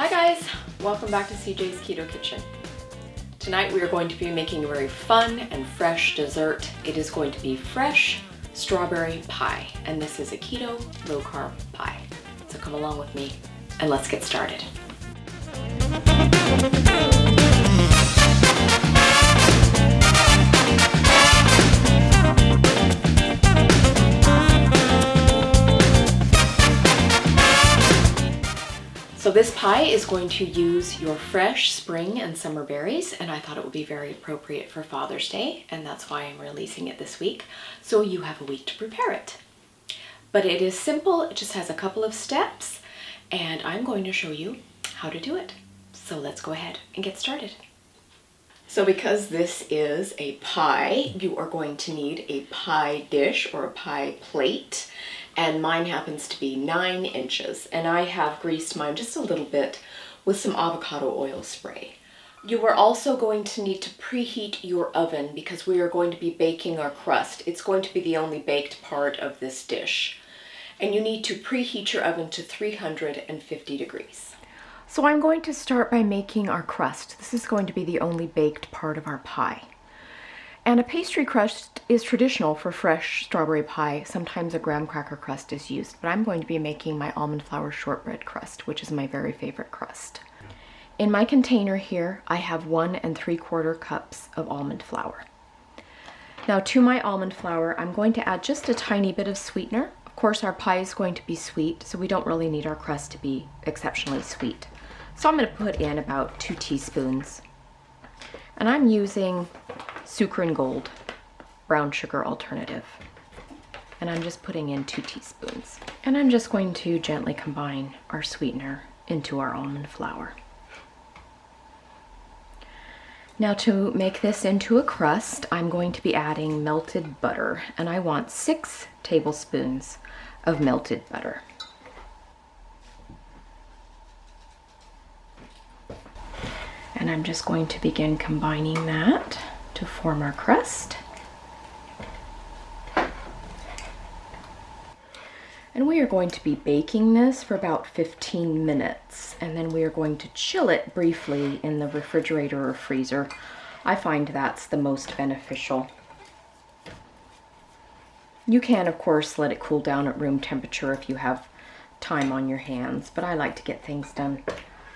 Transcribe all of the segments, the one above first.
Hi guys, welcome back to CJ's Keto Kitchen. Tonight we are going to be making a very fun and fresh dessert. It is going to be fresh strawberry pie, and this is a keto low carb pie. So come along with me and let's get started. So this pie is going to use your fresh spring and summer berries, and I thought it would be very appropriate for Father's Day, and that's why I'm releasing it this week, so you have a week to prepare it. But it is simple, it just has a couple of steps, and I'm going to show you how to do it. So let's go ahead and get started. So because this is a pie, you are going to need a pie dish or a pie plate. And mine happens to be 9 inches, and I have greased mine just a little bit with some avocado oil spray. You are also going to need to preheat your oven because we are going to be baking our crust. It's going to be the only baked part of this dish. And you need to preheat your oven to 350 degrees. So I'm going to start by making our crust. This is going to be the only baked part of our pie. And a pastry crust is traditional for fresh strawberry pie. Sometimes a graham cracker crust is used, but I'm going to be making my almond flour shortbread crust, which is my very favorite crust. In my container here, I have 1 3/4 cups of almond flour. Now to my almond flour, I'm going to add just a tiny bit of sweetener. Of course, our pie is going to be sweet, so we don't really need our crust to be exceptionally sweet. So I'm going to put in about 2 teaspoons. And I'm using Sucre and Gold brown sugar alternative. And I'm just putting in 2 teaspoons. And I'm just going to gently combine our sweetener into our almond flour. Now to make this into a crust, I'm going to be adding melted butter. And I want 6 tablespoons of melted butter. And I'm just going to begin combining that to form our crust. And we are going to be baking this for about 15 minutes, and then we are going to chill it briefly in the refrigerator or freezer. I find that's the most beneficial. You can, of course, let it cool down at room temperature if you have time on your hands, but I like to get things done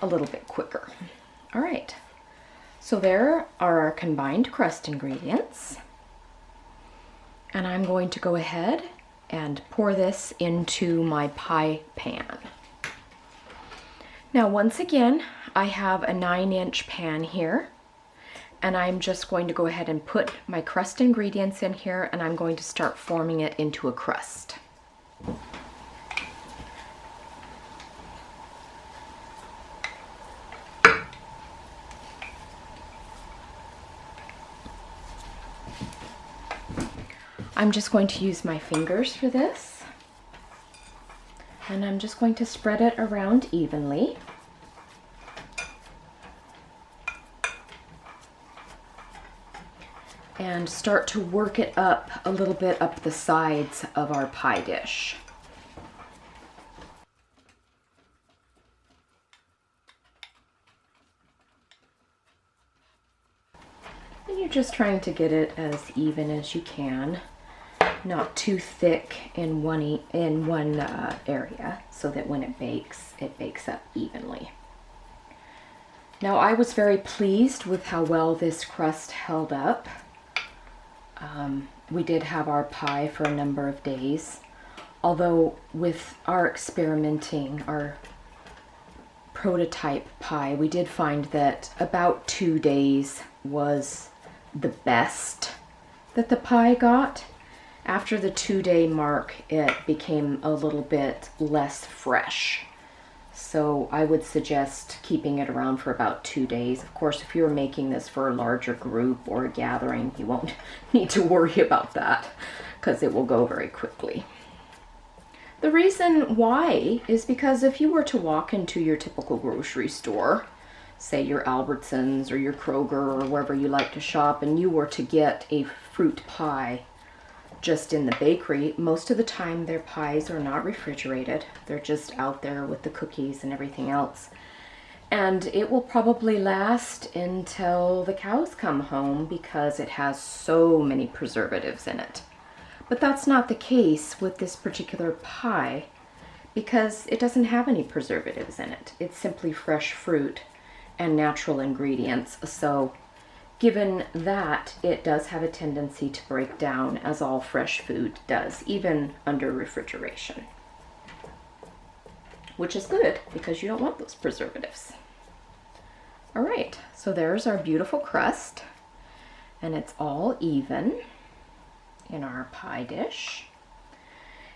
a little bit quicker. All right, so there are our combined crust ingredients. And I'm going to go ahead and pour this into my pie pan. Now, once again, I have a 9-inch pan here, and I'm just going to go ahead and put my crust ingredients in here, and I'm going to start forming it into a crust. I'm just going to use my fingers for this, and I'm just going to spread it around evenly. And start to work it up a little bit up the sides of our pie dish. And you're just trying to get it as even as you can. Not too thick in one area, so that when it bakes up evenly. Now, I was very pleased with how well this crust held up. We did have our pie for a number of days, although with our experimenting, our prototype pie, we did find that about 2 days was the best that the pie got. After the 2-day mark, it became a little bit less fresh. So I would suggest keeping it around for about 2 days. Of course, if you're making this for a larger group or a gathering, you won't need to worry about that because it will go very quickly. The reason why is because if you were to walk into your typical grocery store, say your Albertsons or your Kroger or wherever you like to shop, and you were to get a fruit pie just in the bakery, most of the time their pies are not refrigerated. They're just out there with the cookies and everything else. And it will probably last until the cows come home because it has so many preservatives in it. But that's not the case with this particular pie because it doesn't have any preservatives in it. It's simply fresh fruit and natural ingredients. So given that, it does have a tendency to break down, as all fresh food does, even under refrigeration. Which is good because you don't want those preservatives. All right, so there's our beautiful crust, and it's all even in our pie dish.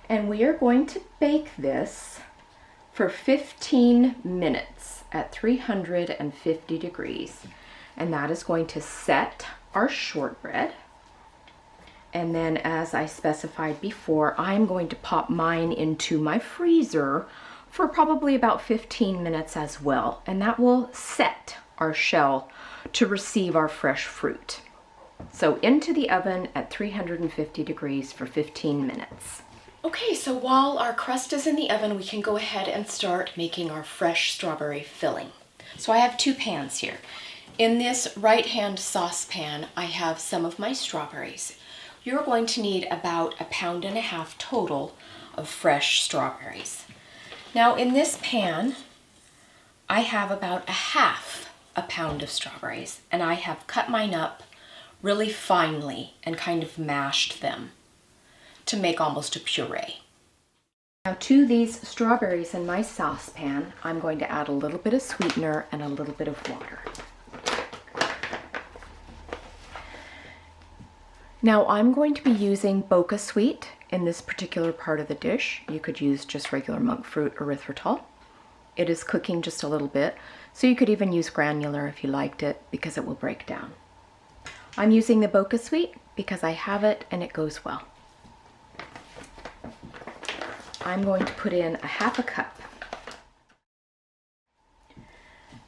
And we are going to bake this for 15 minutes at 350 degrees. And that is going to set our shortbread. And then, as I specified before, I'm going to pop mine into my freezer for probably about 15 minutes as well. And that will set our shell to receive our fresh fruit. So into the oven at 350 degrees for 15 minutes. Okay, so while our crust is in the oven, we can go ahead and start making our fresh strawberry filling. So I have 2 pans here. In this right-hand saucepan, I have some of my strawberries. You're going to need about 1.5 pounds total of fresh strawberries. Now in this pan, I have about 1/2 pound of strawberries, and I have cut mine up really finely and kind of mashed them to make almost a puree. Now to these strawberries in my saucepan, I'm going to add a little bit of sweetener and a little bit of water. Now I'm going to be using Boca Sweet in this particular part of the dish. You could use just regular monk fruit erythritol. It is cooking just a little bit, so you could even use granular if you liked it because it will break down. I'm using the Boca Sweet because I have it and it goes well. I'm going to put in 1/2 cup.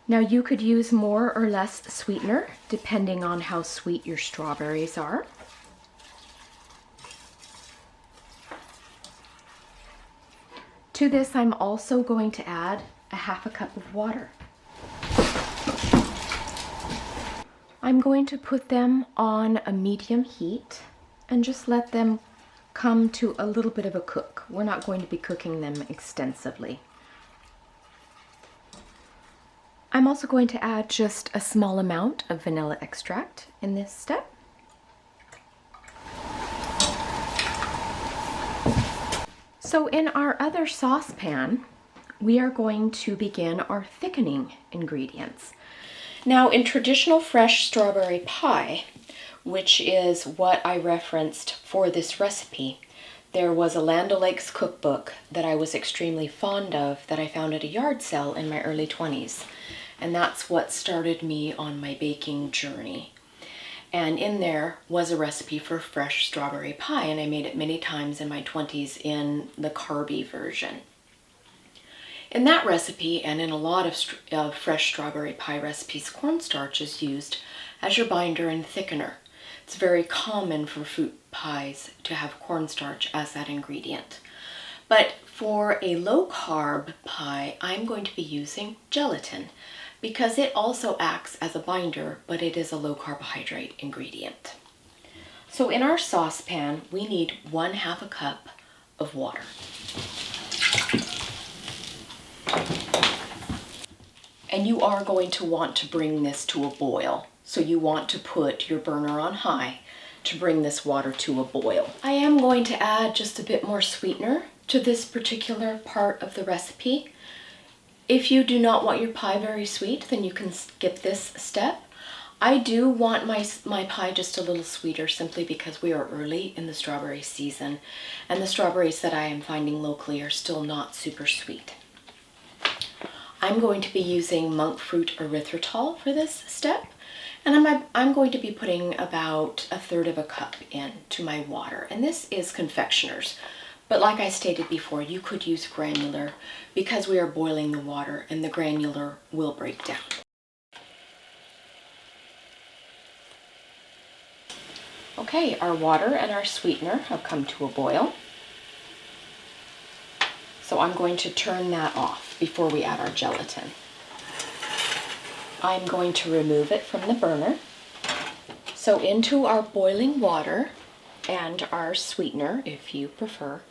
Now you could use more or less sweetener depending on how sweet your strawberries are. To this, I'm also going to add 1/2 cup of water. I'm going to put them on a medium heat and just let them come to a little bit of a cook. We're not going to be cooking them extensively. I'm also going to add just a small amount of vanilla extract in this step. So in our other saucepan, we are going to begin our thickening ingredients. Now in traditional fresh strawberry pie, which is what I referenced for this recipe, there was a Land O'Lakes cookbook that I was extremely fond of that I found at a yard sale in my early 20s. And that's what started me on my baking journey. And in there was a recipe for fresh strawberry pie, and I made it many times in my 20s in the Carby version. In that recipe, and in a lot of fresh strawberry pie recipes, cornstarch is used as your binder and thickener. It's very common for fruit pies to have cornstarch as that ingredient. But for a low-carb pie, I'm going to be using gelatin because it also acts as a binder, but it is a low-carbohydrate ingredient. So in our saucepan, we need 1/2 cup of water. And you are going to want to bring this to a boil. So you want to put your burner on high to bring this water to a boil. I am going to add just a bit more sweetener to this particular part of the recipe. If you do not want your pie very sweet, then you can skip this step. I do want my pie just a little sweeter simply because we are early in the strawberry season, and the strawberries that I am finding locally are still not super sweet. I'm going to be using monk fruit erythritol for this step, and I'm going to be putting about 1/3 cup into my water, and this is confectioner's. But like I stated before, you could use granular because we are boiling the water and the granular will break down. Okay, our water and our sweetener have come to a boil. So I'm going to turn that off before we add our gelatin. I'm going to remove it from the burner. So into our boiling water and our sweetener, if you prefer,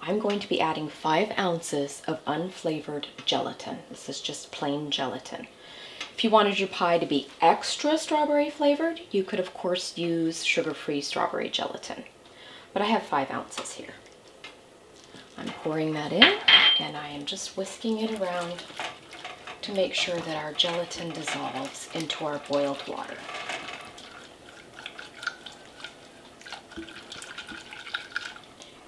I'm going to be adding 5 ounces of unflavored gelatin. This is just plain gelatin. If you wanted your pie to be extra strawberry flavored, you could of course use sugar-free strawberry gelatin. But I have 5 ounces here. I'm pouring that in, and I am just whisking it around to make sure that our gelatin dissolves into our boiled water.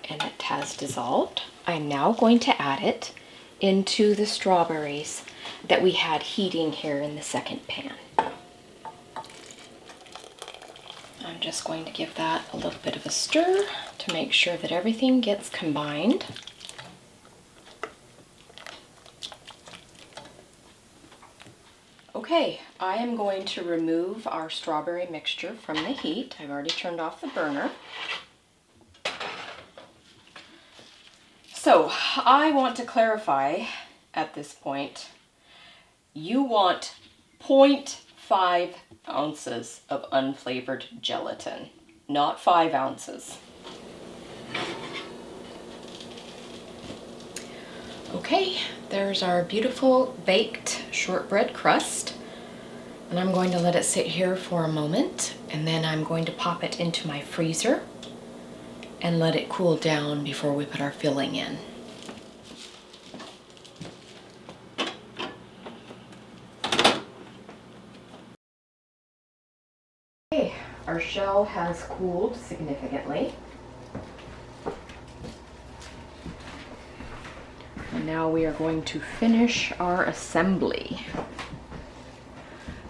And it has dissolved. I'm now going to add it into the strawberries that we had heating here in the second pan. I'm just going to give that a little bit of a stir to make sure that everything gets combined. Okay, I am going to remove our strawberry mixture from the heat. I've already turned off the burner. So, I want to clarify at this point, you want 0.5 ounces of unflavored gelatin, not 5 ounces. Okay, there's our beautiful baked shortbread crust. And I'm going to let it sit here for a moment, and then I'm going to pop it into my freezer and let it cool down before we put our filling in. Okay, our shell has cooled significantly. And now we are going to finish our assembly.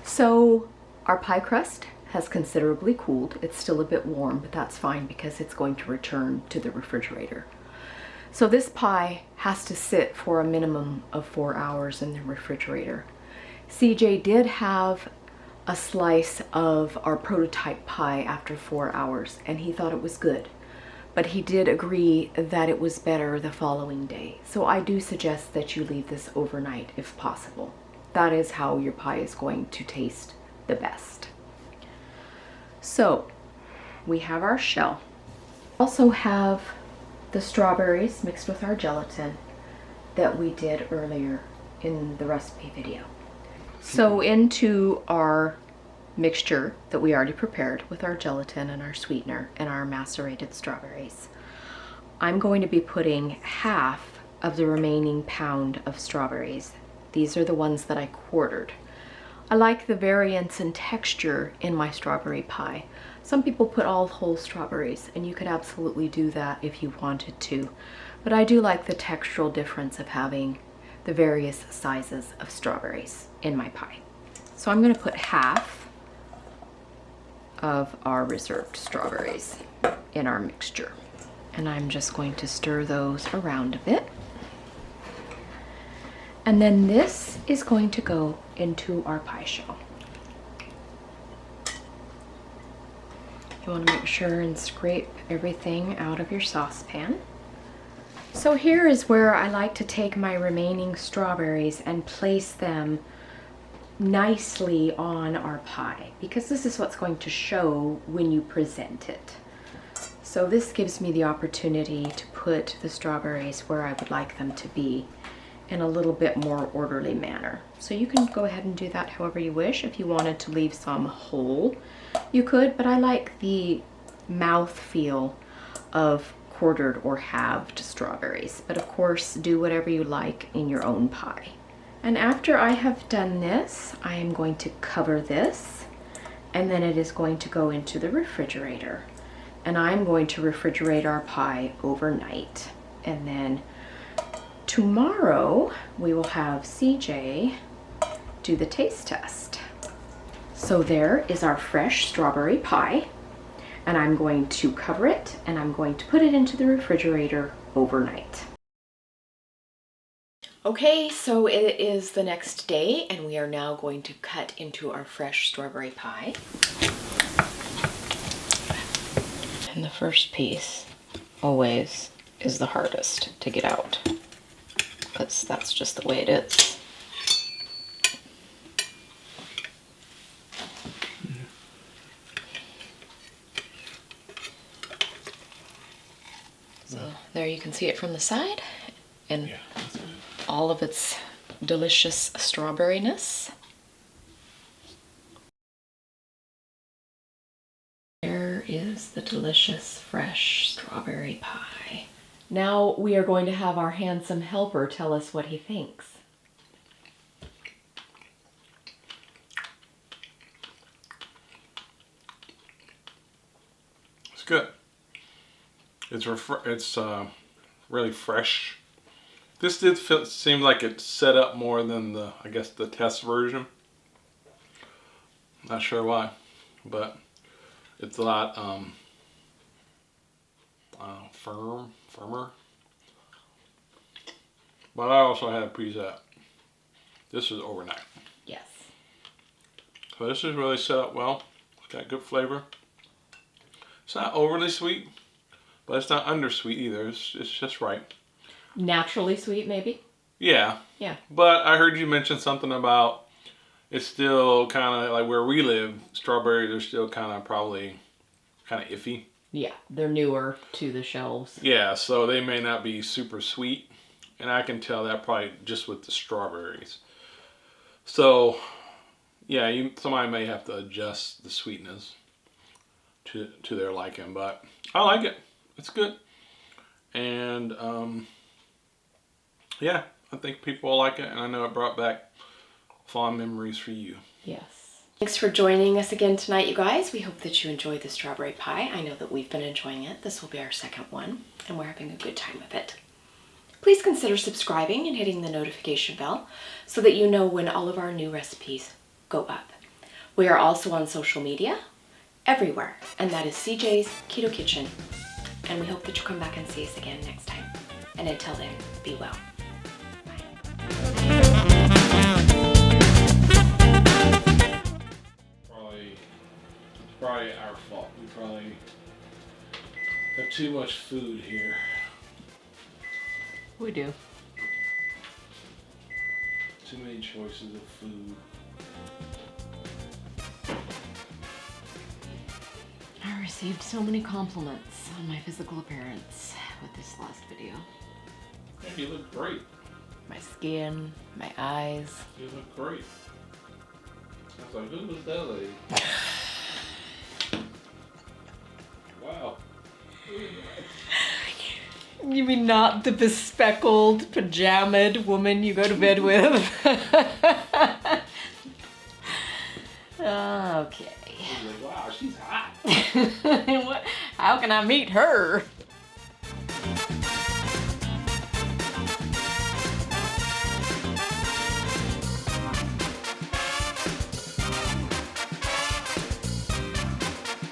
So our pie crust has considerably cooled. It's still a bit warm, but that's fine because it's going to return to the refrigerator. So this pie has to sit for a minimum of 4 hours in the refrigerator. CJ did have a slice of our prototype pie after 4 hours, and he thought it was good. But he did agree that it was better the following day. So I do suggest that you leave this overnight if possible. That is how your pie is going to taste the best. So we have our shell. Also have the strawberries mixed with our gelatin that we did earlier in the recipe video. So into our mixture that we already prepared with our gelatin and our sweetener and our macerated strawberries, I'm going to be putting half of the remaining pound of strawberries. These are the ones that I quartered. I like the variance in texture in my strawberry pie. Some people put all whole strawberries, and you could absolutely do that if you wanted to. But I do like the textural difference of having the various sizes of strawberries in my pie. So I'm going to put half of our reserved strawberries in our mixture. And I'm just going to stir those around a bit. And then this is going to go into our pie shell. You want to make sure and scrape everything out of your saucepan. So here is where I like to take my remaining strawberries and place them nicely on our pie, because this is what's going to show when you present it. So this gives me the opportunity to put the strawberries where I would like them to be in a little bit more orderly manner. So you can go ahead and do that however you wish. If you wanted to leave some whole, you could, but I like the mouth feel of quartered or halved strawberries. But of course, do whatever you like in your own pie. And after I have done this, I am going to cover this, and then it is going to go into the refrigerator. And I'm going to refrigerate our pie overnight. And then tomorrow, we will have CJ do the taste test. So there is our fresh strawberry pie, and I'm going to cover it, and I'm going to put it into the refrigerator overnight. Okay, so it is the next day, and we are now going to cut into our fresh strawberry pie. And the first piece always is the hardest to get out, because that's just the way it is. there you can see it from the side, and all of its delicious strawberryness. There is the delicious fresh strawberry pie. Now we are going to have our handsome helper tell us what he thinks. It's good. It's really fresh. This did seem like it's set up more than I guess the test version. Not sure why, but it's a lot firmer. But I also had a preset. This is overnight. Yes. So this is really set up well. It's got good flavor. It's not overly sweet, but it's not undersweet either. It's just right. Naturally sweet, maybe? Yeah. Yeah. But I heard you mention something about it's still kind of like where we live, strawberries are still probably kind of iffy. Yeah, they're newer to the shelves. Yeah, so they may not be super sweet. And I can tell that probably just with the strawberries. So, yeah, somebody may have to adjust the sweetness to their liking. But I like it. It's good. And, yeah, I think people will like it. And I know it brought back fond memories for you. Yes. Thanks for joining us again tonight, you guys. We hope that you enjoyed the strawberry pie. I know that we've been enjoying it. This will be our second one, and we're having a good time with it. Please consider subscribing and hitting the notification bell so that you know when all of our new recipes go up. We are also on social media, everywhere, and that is CJ's Keto Kitchen. And we hope that you'll come back and see us again next time. And until then, be well. It's probably our fault. We probably have too much food here. We do. Too many choices of food. I received so many compliments on my physical appearance with this last video. You look great. My skin, my eyes. You look great. I was like, who was that lady? Wow. You mean not the bespeckled, pajamaed woman you go to bed with? Okay. Wow, she's hot. How can I meet her?